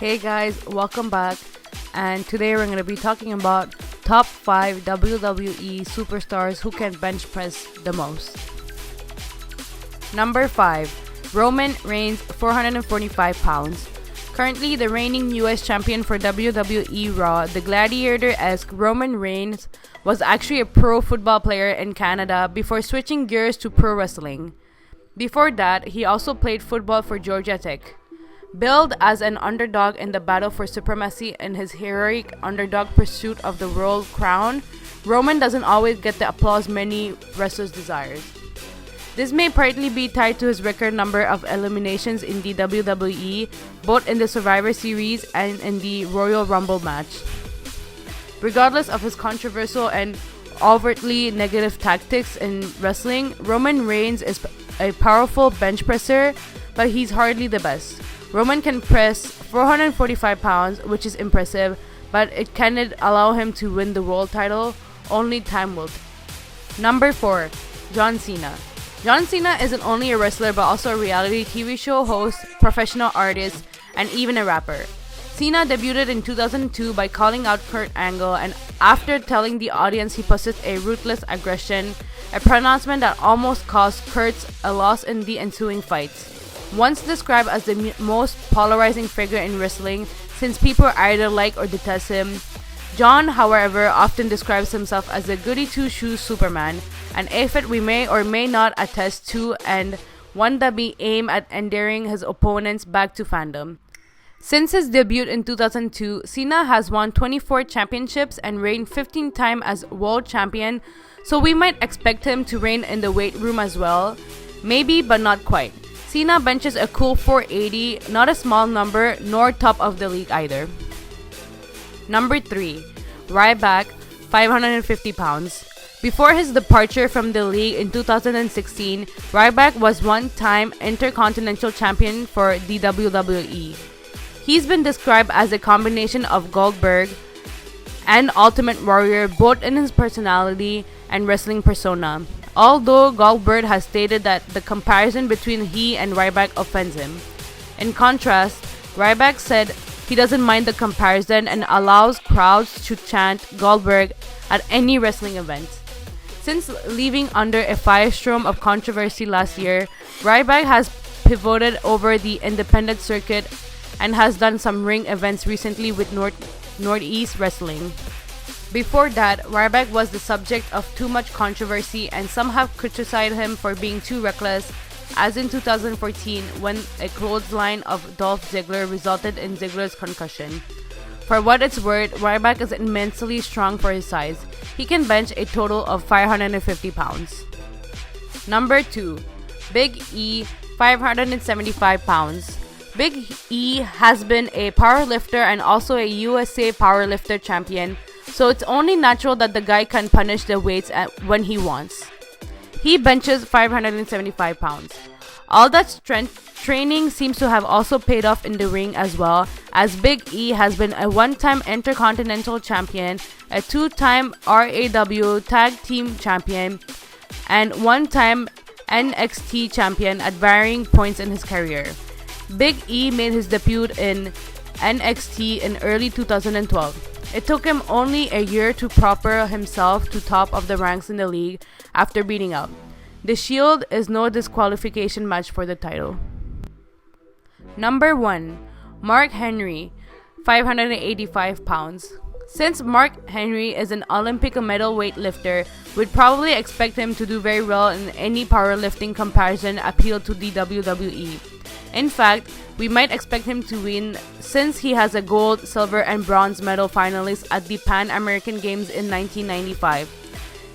Hey guys, welcome back. And today we're going to be talking about top 5 WWE superstars who can bench press the most. Number 5, Roman Reigns, 445 pounds. Currently the reigning US champion for WWE Raw, the gladiator-esque Roman Reigns was actually a pro football player in Canada before switching gears to pro wrestling. Before that, he also played football for Georgia Tech. Billed as an underdog in the battle for supremacy in his heroic underdog pursuit of the world crown, Roman doesn't always get the applause many wrestlers desire. This may partly be tied to his record number of eliminations in the WWE, both in the Survivor Series and in the Royal Rumble match. Regardless of his controversial and overtly negative tactics in wrestling, Roman Reigns is a powerful bench presser, but he's hardly the best. Roman can press 445 pounds, which is impressive, but it cannot allow him to win the world title. Only time will. Number 4, John Cena. John Cena isn't only a wrestler but also a reality TV show host, professional artist, and even a rapper. Cena debuted in 2002 by calling out Kurt Angle, and after telling the audience he possessed a ruthless aggression, a pronouncement that almost cost Kurt a loss in the ensuing fights. Once described as the most polarizing figure in wrestling since people either like or detest him, John, however, often describes himself as a goody-two-shoes Superman, an epithet we may or may not attest to and one that may aim at endearing his opponents back to fandom. Since his debut in 2002, Cena has won 24 championships and reigned 15 times as world champion, so we might expect him to reign in the weight room as well. Maybe, but not quite. Cena benches a cool 480, not a small number, nor top of the league either. Number 3, Ryback, 550 pounds. Before his departure from the league in 2016, Ryback was one-time Intercontinental Champion for the WWE. He's been described as a combination of Goldberg and Ultimate Warrior, both in his personality and wrestling persona. Although Goldberg has stated that the comparison between he and Ryback offends him. In contrast, Ryback said he doesn't mind the comparison and allows crowds to chant Goldberg at any wrestling event. Since leaving under a firestorm of controversy last year, Ryback has pivoted over the independent circuit and has done some ring events recently with Northeast Wrestling. Before that, Ryback was the subject of too much controversy, and some have criticized him for being too reckless, as in 2014 when a clothesline of Dolph Ziggler resulted in Ziggler's concussion. For what it's worth, Ryback is immensely strong for his size. He can bench a total of 550 pounds. Number 2, Big E, 575 pounds. Big E has been a powerlifter and also a USA powerlifter champion, so it's only natural that the guy can punish the weights when he wants. He benches 575 pounds. All that strength training seems to have also paid off in the ring as well, as Big E has been a one-time Intercontinental Champion, a two-time RAW Tag Team Champion, and one-time NXT Champion at varying points in his career. Big E made his debut in NXT in early 2012. It took him only a year to prepare himself to top of the ranks in the league after beating out. The Shield is no disqualification match for the title. Number 1, Mark Henry, 585 pounds. Since Mark Henry is an Olympic medal weightlifter, we'd probably expect him to do very well in any powerlifting comparison appeal to the WWE. In fact, we might expect him to win since he has a gold, silver, and bronze medal finalist at the Pan American Games in 1995.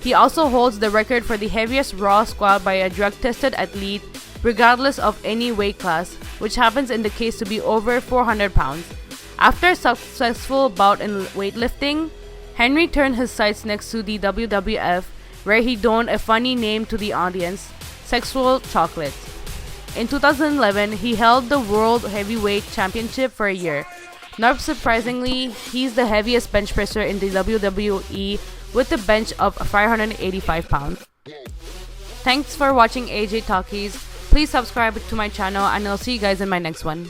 He also holds the record for the heaviest Raw squat by a drug-tested athlete, regardless of any weight class, which happens in the case to be over 400 pounds. After a successful bout in weightlifting, Henry turned his sights next to the WWF, where he donned a funny name to the audience, Sexual Chocolate. In 2011, he held the World Heavyweight Championship for a year. Not surprisingly, he's the heaviest bench presser in the WWE with a bench of 585 pounds. Thanks for watching AJ Talkies. Please subscribe to my channel and I'll see you guys in my next one.